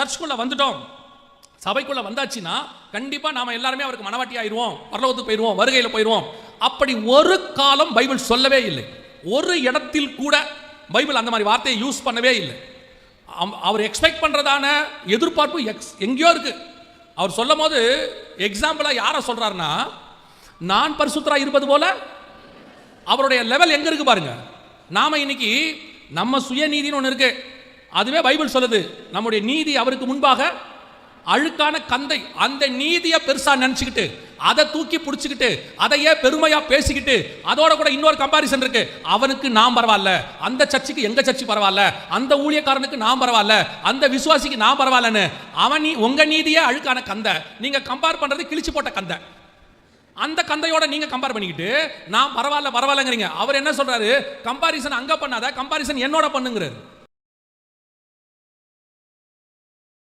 சர்ச்சுக்குள்ள வந்துட்டோம், சபைக்குள்ள வந்தாச்சுன்னா கண்டிப்பா நாம எல்லாருமே அவருக்கு மனவாட்டி ஆயிடுவோம், பரலோகத்துக்கு போயிடுவோம், வருகையில் போயிடுவோம். அப்படி ஒரு காலம் பைபிள் சொல்லவே இல்லை. ஒரு இடத்தில் கூட பைபிள் அந்த மாதிரி வார்த்தையை யூஸ் பண்ணவே இல்லை. அவர் எக்ஸ்பெக்ட் பண்றதான எதிர்பார்ப்பு எங்கேயோ இருக்கு. அவர் சொல்லும் போது எக்ஸாம்பிளா யாரை சொல்றாருன்னா, நான் பரிசுத்தரா இருப்பது போல அவருடைய லெவல் எங்க இருக்கு பாருங்க. நாம இன்னைக்கு நம்ம சுயநீதின்னு ஒன்று இருக்கு, அதுவே பைபிள் சொல்லுது நம்முடைய நீதி அவருக்கு முன்பாக அழுக்கான கந்தை. அந்த நீதியை பெருசா நினைச்சுக்கிட்டு அதை தூக்கி பிடிச்சிக்கிட்டு அதையே பெருமையா பேசிக்கிட்டு அதோட கூட இன்னொரு கம்பாரிசன் இருக்கு. அவனுக்கு நாம் பரவாயில்ல, அந்த சர்ச்சுக்கு எங்க சர்ச்சு பரவாயில்ல, அந்த ஊழியக்காரனுக்கு நாம் பரவாயில்ல, அந்த விசுவாசிக்கு நாம் பரவாயில்லன்னு அவன் உங்க நீதியே அழுக்கான கந்தை. நீங்க கம்பேர் பண்றது கிழிச்சு போட்ட கந்தை. அந்த கந்தையோட நீங்க கம்பேர் பண்ணிக்கிட்டு நான் பரவாயில்ல பரவாயில்லங்கிறீங்க. அவர் என்ன சொல்றாரு, கம்பாரிசன் அங்க பண்ணாத, கம்பாரிசன் என்னோட பண்ணுங்கிறாரு.